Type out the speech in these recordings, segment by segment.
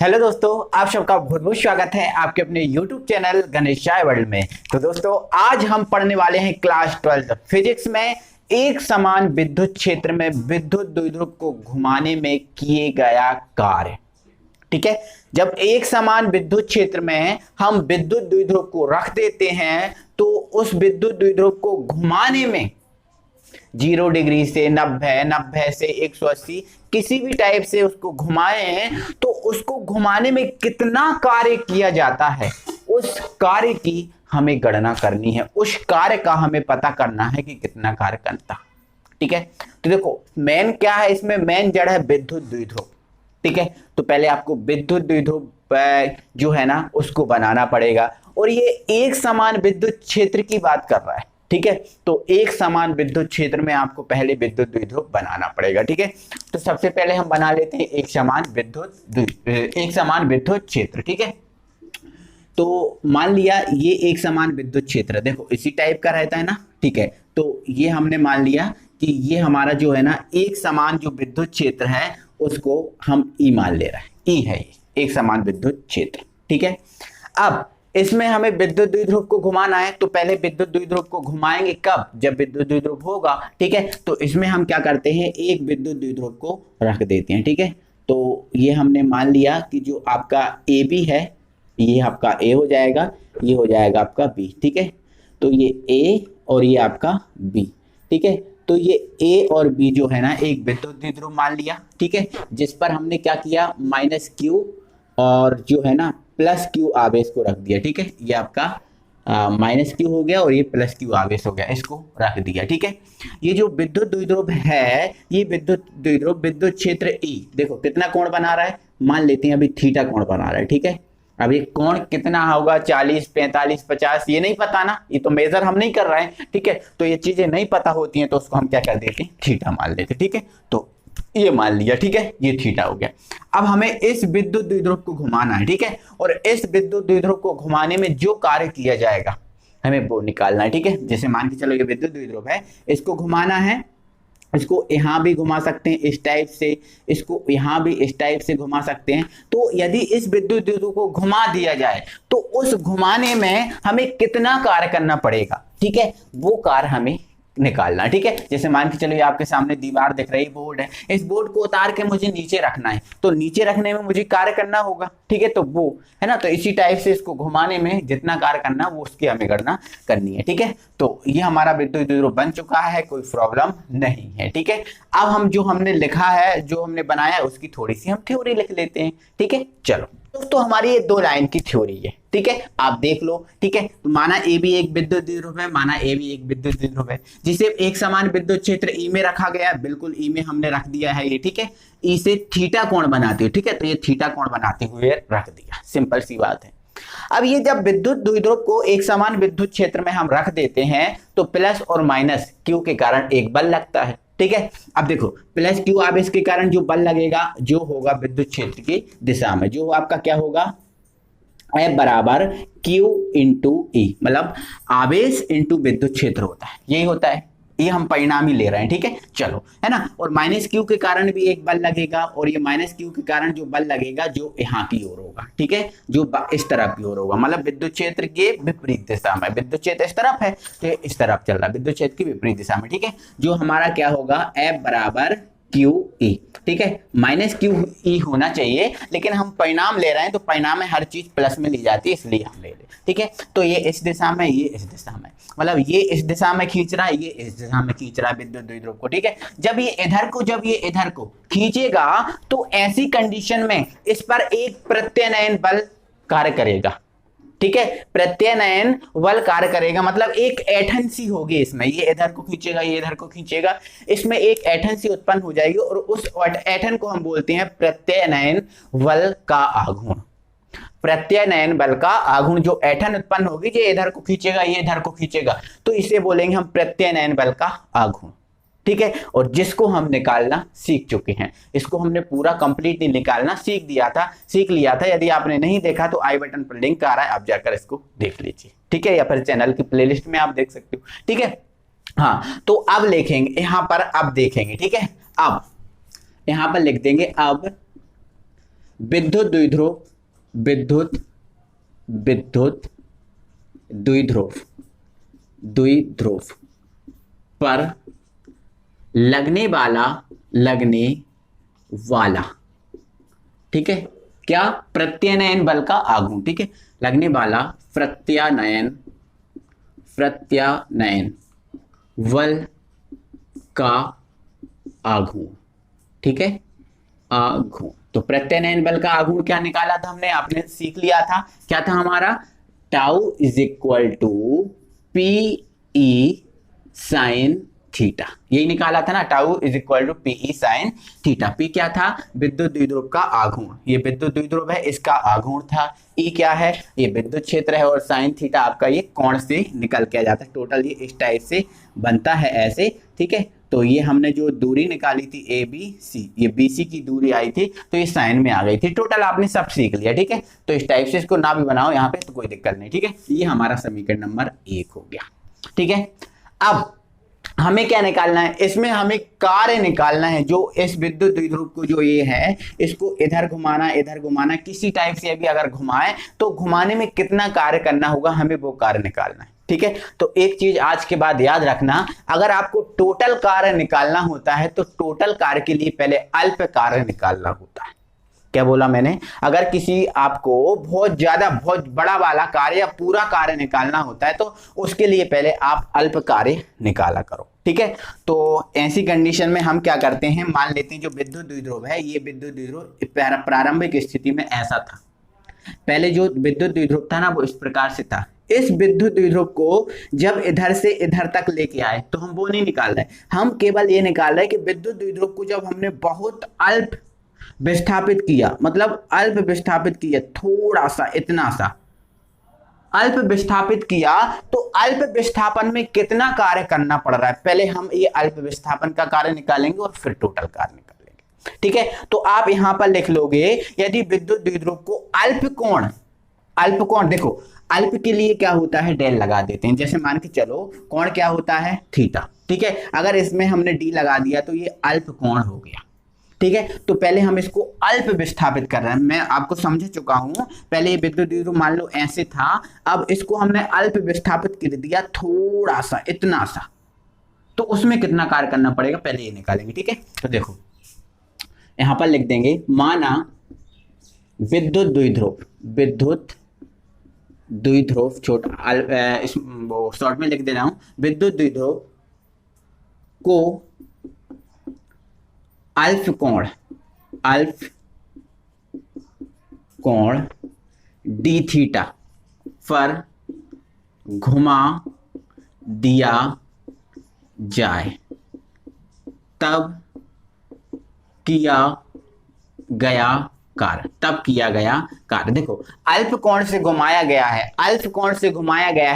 Hello दोस्तों, आप सबका बहुत बहुत स्वागत है आपके अपने YouTube चैनल गणेश वर्ल्ड में। तो दोस्तों, आज हम पढ़ने वाले हैं क्लास 12 फिजिक्स में एक समान विद्युत क्षेत्र में विद्युत द्विध्रुव को घुमाने में किए गया कार्य। ठीक है, जब एक समान विद्युत क्षेत्र में हम विद्युत द्विध्रुव को रख देते हैं तो उस विद्युत द्विध्रुव को घुमाने में 0 डिग्री से 90, 90 से 180 किसी भी टाइप से उसको घुमाए तो उसको घुमाने में कितना कार्य किया जाता है, उस कार्य की हमें गणना करनी है। उस कार्य का हमें पता करना है कि कितना कार्य करता। ठीक है, तो देखो मेन क्या है, इसमें मेन जड़ है विद्युत द्विध्रुव। ठीक है, तो पहले आपको विद्युत द्विध्रुव जो है ना उसको बनाना पड़ेगा, और ये एक समान विद्युत क्षेत्र की बात कर रहा है। ठीक है, तो एक समान विद्युत क्षेत्र में आपको पहले विद्युत द्विध्रुव बनाना पड़ेगा। ठीक है, तो सबसे पहले हम बना लेते हैं एक समान विद्युत क्षेत्र। ठीक है, तो मान लिया ये एक समान विद्युत क्षेत्र, देखो इसी टाइप का रहता है ना। ठीक है, तो ये हमने मान लिया कि ये हमारा जो है ना एक समान जो विद्युत क्षेत्र है उसको हम ई मान ले रहे हैं। ई है ये एक समान विद्युत क्षेत्र। ठीक है, अब इसमें हमें विद्युत द्विध्रुव को घुमाना है, तो पहले विद्युत द्विध्रुव को घुमाएंगे कब, जब विद्युत द्विध्रुव होगा। ठीक है, तो इसमें हम क्या करते हैं, एक विद्युत द्विध्रुव को रख देते हैं। ठीक है, तो ये हमने मान लिया कि जो आपका ए बी है ये आपका ए हो जाएगा, ये हो जाएगा आपका बी। ठीक है, तो ये ए और ये आपका बी। ठीक है, तो ये ए और बी जो है ना एक विद्युत द्विध्रुव मान लिया। ठीक है, जिस पर हमने क्या किया, माइनस क्यू और जो है ना प्लस क्यू आवेश को रख दिया। ठीक है, ये आपका माइनस क्यू हो गया और ये प्लस क्यू आवेश हो गया, इसको रख दिया। ठीक है, ये जो विद्युत द्विध्रुव है, ये विद्युत द्विध्रुव विद्युत क्षेत्र ई देखो कितना कोण बना रहा है, मान लेते हैं अभी थीटा कोण बना रहा है। ठीक है, अब ये कोण कितना होगा, 40, 45, 50 ये नहीं पता ना, ये तो मेजर हम नहीं कर रहे हैं। ठीक है, तो ये चीजें नहीं पता होती हैं तो उसको हम क्या कर देते हैं, थीटा मान लेते हैं। ठीक है, तो ये मान लिया। ठीक है, ये थीटा हो गया। अब हमें इस विद्युत द्विध्रुव को घुमाना है। ठीक है, और इस विद्युत द्विध्रुव को घुमाने में जो कार्य किया जाएगा हमें वो निकालना है। ठीक है, जैसे मान के चलो ये विद्युत द्विध्रुव है, इसको घुमाना है, इसको यहाँ भी घुमा सकते हैं इस टाइप से, इसको यहाँ भी इस टाइप से घुमा सकते हैं। तो यदि इस विद्युत द्विध्रुव को घुमा दिया जाए तो उस घुमाने में हमें कितना कार्य करना पड़ेगा, ठीक है, वो कार्य हमें निकालना। ठीक है, जैसे मान के चलो आपके सामने दीवार दिख रही, बोर्ड है, इस बोर्ड को उतार के मुझे नीचे रखना है, तो नीचे रखने में मुझे कार्य करना होगा। ठीक है, तो वो है ना, तो इसी टाइप से इसको घुमाने में जितना कार्य करना वो उसकी हमें गणना करनी है। ठीक है, तो ये हमारा विद्युत द्विध्रुव बन चुका है, कोई प्रॉब्लम नहीं है। ठीक है, अब हम जो हमने लिखा है, जो हमने बनाया है, उसकी थोड़ी सी हम थ्योरी लिख लेते हैं। ठीक है, चलो तो हमारी ये 2 लाइन की थ्योरी है। ठीक है, आप देख लो। ठीक है, तो माना ए भी एक विद्युत द्विध्रुव है, माना ए भी एक विद्युत द्विध्रुव है, जिसे एक समान विद्युत क्षेत्र ई में रखा गया है, बिल्कुल ई में हमने रख दिया है ये। ठीक है, ई से थीटा कोण बनाते हुए, ठीक है, तो ये थीटा कोण बनाते हुए रख दिया, सिंपल सी बात है। अब ये जब विद्युत द्विध्रुव को एक समान विद्युत क्षेत्र में हम रख देते हैं तो प्लस और माइनस क्यू के कारण एक बल लगता है। ठीक है, अब देखो प्लस क्यू आवेश के कारण जो बल लगेगा जो होगा विद्युत क्षेत्र की दिशा में, जो आपका क्या होगा, F बराबर Q इंटू ई, मतलब आवेश इंटू विद्युत क्षेत्र होता है, यही होता है, ये हम परिणाम ही ले रहे हैं। ठीक है, चलो है ना, और माइनस क्यू के कारण भी एक बल लगेगा, और ये माइनस क्यू के कारण जो बल लगेगा जो यहाँ की ओर होगा। ठीक है, जो इस तरफ की ओर होगा, मतलब विद्युत क्षेत्र के विपरीत दिशा में, विद्युत क्षेत्र इस तरफ है तो इस तरफ चल रहा है, विद्युत क्षेत्र की विपरीत दिशा में। ठीक है, जो हमारा क्या होगा, F बराबर क्यू ई। ठीक है, माइनस क्यू ई होना चाहिए, लेकिन हम परिणाम ले रहे हैं तो परिणाम में हर चीज प्लस में ली जाती है, इसलिए हम ले लें। ठीक है, तो ये इस दिशा में, ये इस दिशा में, मतलब ये इस दिशा में खींच रहा है, ये इस दिशा में खींच रहा है विद्युत द्विध्रुव को। ठीक है, जब ये इधर को खींचेगा तो ऐसी कंडीशन में इस पर एक प्रत्यानयन बल कार्य करेगा। ठीक है, प्रत्यानयन बल कार्य करेगा, मतलब एक ऐंठन सी होगी इसमें, ये इधर को खींचेगा, ये इधर को खींचेगा, इसमें एक ऐंठन सी उत्पन्न हो जाएगी, और उस ऐंठन को हम बोलते हैं प्रत्यानयन बल का आघूर्ण। प्रत्यानयन बल का आघूर्ण, जो ऐंठन उत्पन्न होगी, ये इधर को खींचेगा, ये इधर को खींचेगा, तो इसे बोलेंगे हम प्रत्यानयन बल का आघूर्ण। ठीक है, और जिसको हम निकालना सीख चुके हैं, इसको हमने पूरा कंप्लीटली निकालना सीख लिया था। यदि आपने नहीं देखा तो आई बटन पर लिंक आ रहा है, आप जाकर इसको देख लीजिए। ठीक है, या फिर चैनल की प्लेलिस्ट में आप देख सकते हो। ठीक है, हाँ, तो अब लिखेंगे यहाँ पर, अब देखेंगे। ठीक है, अब यहाँ पर लिख देंगे, अब विद्युत द्विध्रुव, विद्युत विद्युत द्विध्रुव, द्विध्रुव पर लगने वाला, ठीक है, क्या, प्रत्यानयन बल का आघूर्ण, ठीक है, लगने वाला प्रत्यानयन बल का आघूर्ण, ठीक है, आघूर्ण। तो प्रत्यानयन बल का आघूर्ण क्या निकाला था हमने, आपने सीख लिया था, क्या था हमारा, tau is equal to P E sine theta, यही निकाला था ना, tau is equal to P E sine theta. P क्या था, विद्युत द्विध्रुव का आघूर्ण, ये विद्युत द्विध्रुव है, इसका आघूर्ण था। ई क्या है, ये विद्युत क्षेत्र है, और साइन थीटा आपका ये कोण से निकल के आ जाता है। टोटल ये इस टाइप से बनता है ऐसे, ठीक है। तो ये हमने जो दूरी निकाली थी ए बी सी, ये बी सी की दूरी आई थी, तो ये साइन में आ गई थी। टोटल आपने सब सीख लिया, ठीक है। तो इस टाइप से इसको ना भी बनाओ यहाँ पे तो कोई दिक्कत नहीं, ठीक है। ये हमारा समीकरण नंबर 1 हो गया, ठीक है। अब हमें क्या निकालना है, इसमें हमें कार्य निकालना है, जो इस विद्युत द्विध्रुव को जो ये है, इसको इधर घुमाना, किसी टाइप से भी अगर घुमाए तो घुमाने में कितना कार्य करना होगा, हमें वो कार्य निकालना है, ठीक है। तो एक चीज आज के बाद याद रखना, अगर आपको टोटल कार्य निकालना होता है तो टोटल कार्य के लिए पहले अल्प कार्य निकालना होता है। क्या बोला मैंने, अगर किसी आपको बहुत बड़ा वाला कार्य या पूरा कार्य निकालना होता है तो उसके लिए पहले आप अल्प कार्य निकाला करो, ठीक है। तो ऐसी कंडीशन में हम क्या करते हैं, मान लेते हैं जो विद्युत द्विध्रुव है, ये विद्युत द्विध्रुव प्रारंभिक स्थिति में ऐसा था। पहले जो विद्युत द्विध्रुव था ना वो इस प्रकार से था। इस विद्युत द्विध्रुव को जब इधर से इधर तक लेके आए तो हम वो नहीं निकाल रहे, हम केवल ये निकाल रहे कि विद्युत द्विध्रुव को जब हमने बहुत अल्प विस्थापित किया, मतलब अल्प विस्थापित किया, थोड़ा सा, इतना सा अल्प विस्थापित किया, तो अल्प विस्थापन में कितना कार्य करना पड़ रहा है, पहले हम ये अल्प विस्थापन का कार्य निकालेंगे और फिर टोटल कार्य निकालेंगे, ठीक है। तो आप यहां पर लिख लोगे, यदि विद्युत द्विध्रुव को अल्प कोण, देखो अल्प के लिए क्या होता है, डेल लगा देते हैं। जैसे मान के चलो कोण क्या होता है, थीटा, ठीक है। अगर इसमें हमने डी लगा दिया तो ये अल्प कोण हो गया, ठीक है। तो पहले हम इसको अल्प विस्थापित कर रहे हैं, मैं आपको समझ चुका हूं। पहले ये विद्युत द्विध्रुव मान लो ऐसे था, अब इसको हमने अल्प विस्थापित कर दिया, थोड़ा सा, इतना सा, तो उसमें कितना कार्य करना पड़ेगा पहले ये निकालेंगे, ठीक है। तो देखो यहां पर लिख देंगे, माना विद्युत द्विध्रुव छोटा वो शॉर्ट में लिख दे रहा हूं, विद्युत द्विध्रुव को अल्प कोण डी थीटा पर घुमा दिया जाए, तब किया गया कार्य। देखो अल्प कोण से घुमाया गया है,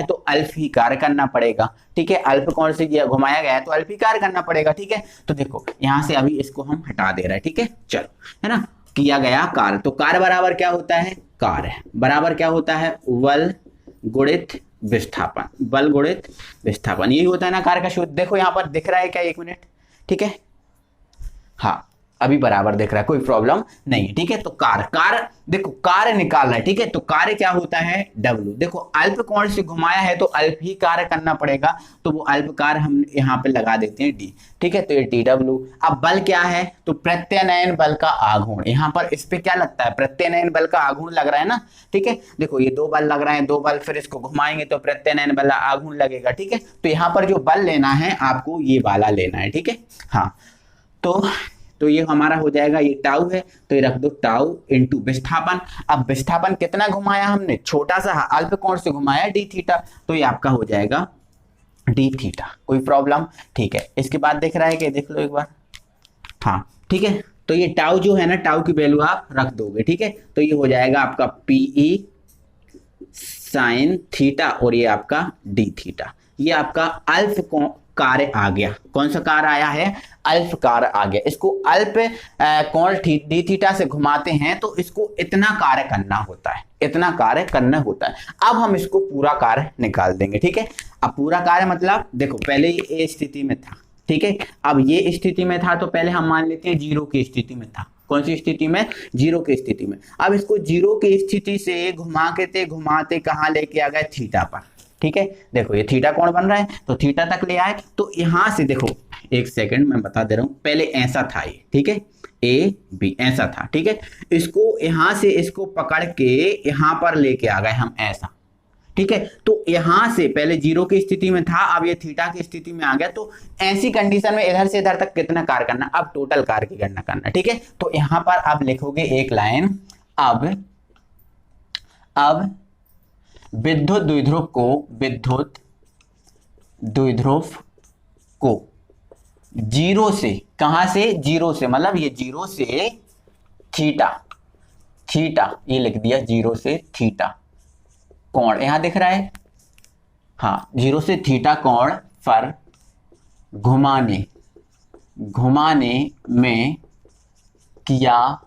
तो अल्प ही कार्य करना पड़ेगा, ठीक है। अल्प कोण से घुमाया गया है तो अल्प ही कार्य करना पड़ेगा, ठीक है। तो देखो यहां से अभी इसको हम हटा दे रहे हैं, ठीक है। चलो, है ना, किया गया कार्य, तो कार्य बराबर क्या होता है, बल गुणित विस्थापन, यही होता है ना कार्य का सूत्र। देखो यहां पर दिख रहा है क्या, 1 मिनट, ठीक है, हाँ अभी बराबर दिख रहा है, कोई प्रॉब्लम नहीं है, ठीक है। तो कार्य देखो, कार्य निकालना है, ठीक है। तो कार्य क्या होता है, W। देखो अल्प कोण से घुमाया है तो अल्प ही कार्य करना पड़ेगा, तो वो अल्प कार्य हम यहाँ पे लगा देते हैं D, ठीक है। तो ये TW। अब बल क्या है, तो प्रत्यानयन बल का आघूर्ण, यहाँ पर इस पे क्या लगता है, प्रत्यानयन बल का आघूर्ण लग रहा है ना, ठीक है। देखो ये 2 बल लग रहे हैं, 2 बल, फिर इसको घुमाएंगे तो प्रत्यानयन बल आघूर्ण लगेगा, ठीक है। तो यहाँ पर जो बल लेना है आपको ये वाला लेना है, ठीक है। हाँ, तो ये हमारा हो जाएगा, ये टाउ है तो ये रख दो, टाउ इनटू विस्थापन। अब विस्थापन कितना घुमाया हमने, छोटा सा अल्प कोण से घुमाया डी थीटा, तो ये आपका हो जाएगा डी थीटा, कोई प्रॉब्लम, ठीक है। इसके बाद दिख रहा है कि देख लो एक बार, हाँ ठीक है। तो ये टाउ जो है ना, टाउ की वैल्यू आप रख दोगे, ठीक है। तो ये हो जाएगा आपका पीई साइन थीटा और ये आपका डी थीटा, ये आपका अल्प कार्य आ गया। कौन सा कार्य आया है, अल्प कार्य आ गया। इसको अल्प कोण डी थीटा से घुमाते हैं तो इसको इतना कार्य करना होता है, अब हम इसको पूरा कार्य निकाल देंगे, ठीक है। अब पूरा कार्य मतलब देखो पहले ये स्थिति में था, ठीक है। अब ये स्थिति में था तो पहले हम मान लेते हैं 0 की स्थिति में था, कौन सी स्थिति में? जीरो की स्थिति में। अब इसको जीरो की स्थिति से घुमाते घुमाते कहाँ लेके आ गए? थीटा पर। ठीक है, देखो ये थीटा कोण बन रहा है, तो थीटा तक ले आए। तो यहां से देखो, एक सेकंड मैं बता दे रहा हूं, पहले ऐसा था ये, ठीक है, ए बी ऐसा था, ठीक है। इसको यहां से इसको पकड़ के यहां पर लेके आ गए हम ऐसा, ठीक है। तो यहां से पहले जीरो की स्थिति में था, अब ये थीटा की स्थिति में आ गया। तो ऐसी कंडीशन में इधर से इधर तक कितना कार्य करना? अब टोटल कार्य की गणना करना, ठीक है। तो यहां पर आप लिखोगे एक लाइन, अब विद्युत द्विध्रुव को जीरो से, कहां से? जीरो से, मतलब ये जीरो से थीटा ये लिख दिया, जीरो से थीटा कोण यहां दिख रहा है, हाँ, जीरो से थीटा कोण पर घुमाने में किया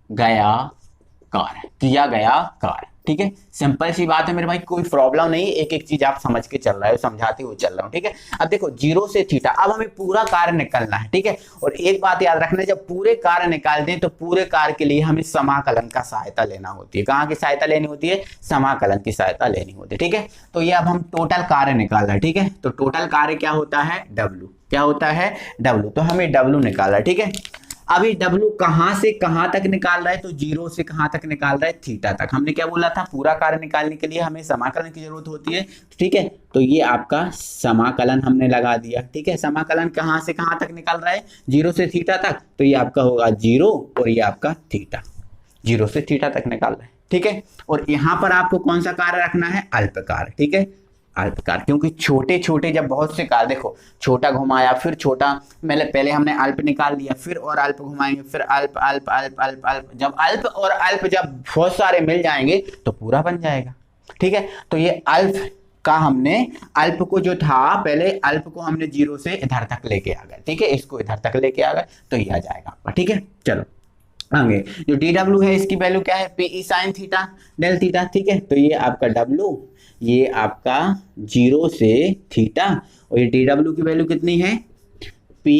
गया कार्य, ठीक है। सिंपल सी बात है मेरे भाई, कोई प्रॉब्लम नहीं, एक एक चीज आप समझ के चल रहे हो, समझाते हुए चल रहा हूं, ठीक है। अब देखो जीरो से थीटा, अब हमें पूरा कार्य निकालना है, ठीक है। और एक बात याद रखना, जब पूरे कार्य निकालते हैं तो पूरे कार्य के लिए हमें समाकलन का सहायता लेना होती है। कहाँ की सहायता लेनी होती है? समाकलन की सहायता लेनी होती है, ठीक है। तो ये अब हम टोटल कार्य निकाल रहे हैं, ठीक है। तो टोटल कार्य क्या होता है? W। क्या होता है? W। तो हमें W निकालना है, ठीक है। अभी W कहां से कहां तक निकाल रहा है? तो जीरो से कहां तक निकाल रहा है? थीटा तक। हमने क्या बोला था? पूरा कार्य निकालने के लिए हमें समाकलन की जरूरत होती है, ठीक है। तो ये आपका समाकलन हमने लगा दिया, ठीक है। समाकलन कहां से कहां तक निकाल रहा है? जीरो से थीटा तक। तो ये आपका होगा जीरो और ये आपका थीटा, जीरो से थीटा तक निकाल रहा है, ठीक है। और यहां पर आपको कौन सा कार्य रखना है? अल्प कार्य, ठीक है, अल्प कार्य। क्योंकि छोटे छोटे जब बहुत से कार्य, देखो छोटा घुमाया, फिर छोटा, पहले हमने अल्प निकाल लिया, फिर और अल्प घुमाएंगे, फिर अल्प अल्प अल्प अल्प अल्प, जब अल्प और अल्प जब बहुत सारे मिल जाएंगे तो पूरा बन जाएगा, ठीक है। तो ये अल्प का हमने, अल्प को जो था पहले, अल्प को हमने जीरो से इधर तक लेके आ गए, ठीक है, इसको इधर तक लेके आ गए, तो ये आ जाएगा आपका, ठीक है। चलो आगे, जो dw है इसकी वैल्यू क्या है? pe sin theta del theta, ठीक है। तो ये आपका w, ये आपका जीरो से थीटा, और ये dw की वैल्यू कितनी है? pe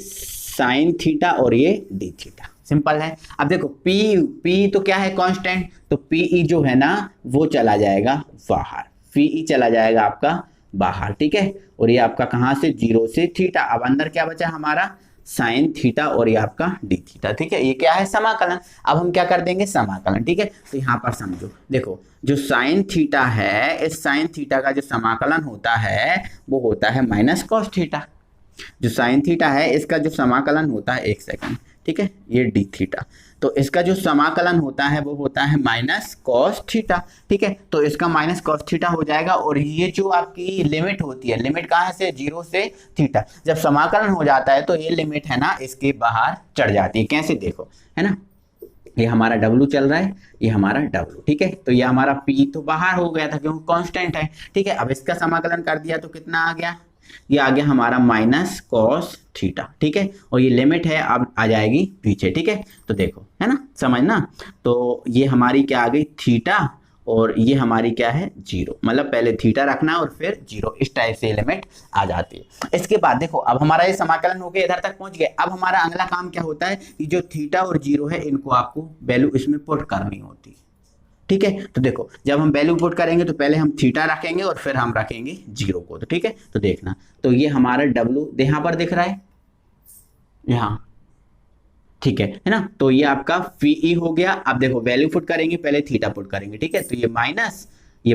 sin थीटा और ये d थीटा। सिंपल है। अब देखो p तो क्या है? कांस्टेंट। तो pe जो है ना वो चला जाएगा बाहर, pe चला जाएगा आपका बाहर, ठीक है। और ये आपका कहां से? जीरो से थीटा। अब अंदर क्या बचा हमारा? साइन थीटा और ये आपका डी थीटा, ठीक है। ये क्या है? समाकलन। अब हम क्या कर देंगे? समाकलन, ठीक है। तो यहाँ पर समझो, देखो जो साइन थीटा है, इस साइन थीटा का जो समाकलन होता है वो होता है माइनस कॉस थीटा। जो साइन थीटा है इसका जो समाकलन होता है, एक सेकंड, ठीक है, ये डी थीटा, तो इसका जो समाकलन होता है वो होता है माइनस कॉस थीटा, ठीक है। तो इसका माइनस कॉस थीटा हो जाएगा। और ये जो आपकी लिमिट होती है, लिमिट कहाँ से? जीरो से थीटा। जब समाकलन हो जाता है तो ये लिमिट है ना इसके बाहर चढ़ जाती है। कैसे? देखो, है ना, ये हमारा W चल रहा है, ये हमारा W, ठीक है। तो ये हमारा P तो बाहर हो गया था क्योंकि कांस्टेंट है, ठीक है। अब इसका समाकलन कर दिया तो कितना आ गया? ये आ गया हमारा माइनस कॉस थीटा, ठीक है। और ये लिमिट है, अब आ जाएगी पीछे, ठीक है। तो देखो, है ना, समझना। तो ये हमारी क्या आ गई? थीटा, और ये हमारी क्या है? जीरो। मतलब पहले थीटा रखना और फिर जीरो, इस टाइप से लिमिट आ जाती है। इसके बाद देखो, अब हमारा ये समाकलन हो गया, इधर तक पहुंच गए। अब हमारा अगला काम क्या होता है कि जो थीटा और जीरो है इनको आपको वैल्यू इसमें पुट करनी होती है, ठीक है। तो देखो, जब हम वैल्यू पुट करेंगे तो पहले हम थीटा रखेंगे और फिर हम रखेंगे जीरो को, तो ठीक है। तो देखना, तो ये हमारा W यहां पर दिख रहा है, यहां, ठीक है ना। तो ये आपका Pe हो गया। अब देखो वैल्यू पुट करेंगे, पहले थीटा पुट करेंगे, ठीक है। तो ये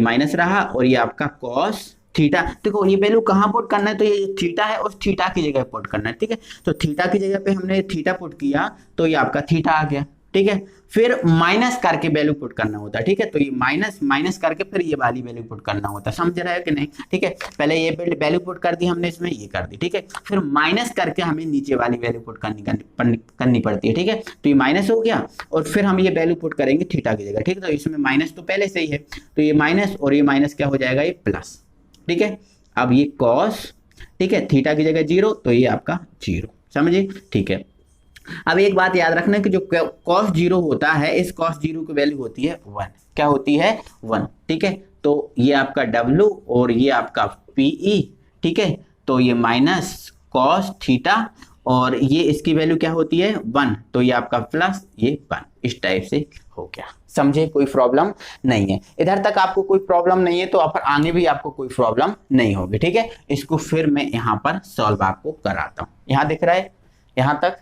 माइनस रहा, और ये आपका कॉस थीटा। देखो ये वैल्यू कहाँ पुट करना है? तो ये थीटा है, उस थीटा की जगह पुट करना है, ठीक है। तो थीटा की जगह पे हमने थीटा पुट किया तो ये आपका थीटा आ गया, ठीक है। फिर माइनस करके वैल्यू पुट करना होता है, ठीक है। तो ये माइनस करके फिर ये वाली वैल्यू पुट करना होता है, समझ रहे हो कि नहीं? ठीक है, पहले ये वैल्यू पुट कर दी हमने, इसमें ये कर दी, ठीक है। फिर माइनस करके हमें नीचे वाली वैल्यू पुट करनी पड़ती है, ठीक है। तो ये माइनस हो गया, और फिर हम ये वैल्यू पुट करेंगे थीटा की जगह, ठीक है। तो इसमें माइनस तो पहले से ही है, तो ये माइनस और ये माइनस क्या हो जाएगा? ये प्लस, ठीक है। अब ये कॉस, ठीक है, थीटा की जगह जीरो, तो ये आपका जीरो, समझिए, ठीक है। अब एक बात याद रखना कि जो कॉस जीरो होता है, इस कॉस जीरो की वैल्यू होती है 1। क्या होती है? 1, ठीक है। तो ये आपका W और ये आपका PE, ठीक है। तो ये माइनस कॉस थीटा, और ये इसकी वैल्यू क्या होती है 1, तो ये आपका प्लस ये 1, इस टाइप से हो गया। समझे, कोई प्रॉब्लम नहीं है। इधर तक आपको कोई प्रॉब्लम नहीं है तो अब आगे भी आपको कोई प्रॉब्लम नहीं होगी। ठीक है, इसको फिर मैं यहाँ पर सॉल्व आपको कराता हूँ। यहाँ दिख रहा है यहाँ तक,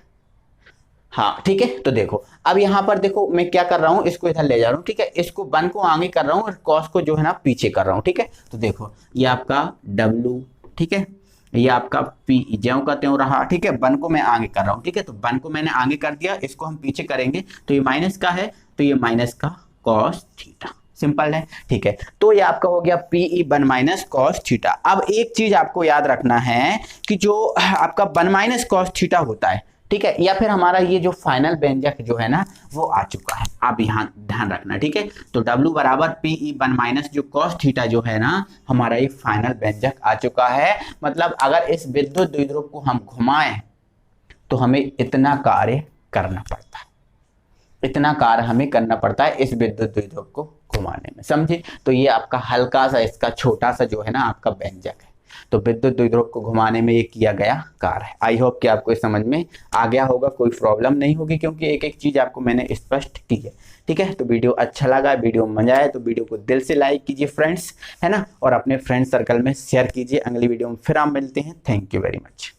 हाँ ठीक है। तो देखो अब यहाँ पर देखो मैं क्या कर रहा हूँ, इसको इधर ले जा रहा हूँ। ठीक है, इसको 1 को आगे कर रहा हूँ और कॉस को जो है ना पीछे कर रहा हूँ। ठीक है, तो देखो ये आपका W, ठीक है, ये आपका P ज्यों का त्यों रहा। ठीक है, 1 को मैं आगे कर रहा हूँ। ठीक है, तो 1 को मैंने आगे कर दिया, इसको हम पीछे करेंगे तो ये माइनस का है, तो ये माइनस का कॉस थीटा, सिंपल है। ठीक है, तो ये आपका हो गया PE 1 माइनस कॉस थीटा। अब एक चीज आपको याद रखना है कि जो आपका 1 माइनस कॉस थीटा होता है, ठीक है, या फिर हमारा ये जो फाइनल व्यंजक जो है ना वो आ चुका है, आप यहाँ ध्यान रखना। ठीक है, तो W बराबर PE 1 माइनस जो कॉस थीटा जो है ना हमारा ये फाइनल व्यंजक आ चुका है। मतलब अगर इस विद्युत द्विध्रुव को हम घुमाएं तो हमें इतना कार्य करना पड़ता है, इतना कार्य हमें करना पड़ता है इस विद्युत द्विध्रुव को घुमाने में। समझे, तो ये आपका हल्का सा इसका छोटा सा जो है ना आपका व्यंजक है, तो विद्युत द्विध्रुव को घुमाने में ये किया गया कार्य है। आई होप कि आपको इस समझ में आ गया होगा, कोई प्रॉब्लम नहीं होगी क्योंकि एक एक चीज आपको मैंने स्पष्ट की है। ठीक है, तो वीडियो अच्छा लगा, वीडियो में मजा आया तो वीडियो को दिल से लाइक कीजिए फ्रेंड्स, है ना, और अपने फ्रेंड सर्कल में शेयर कीजिए। अगली वीडियो में फिर हम मिलते हैं। Thank you very much.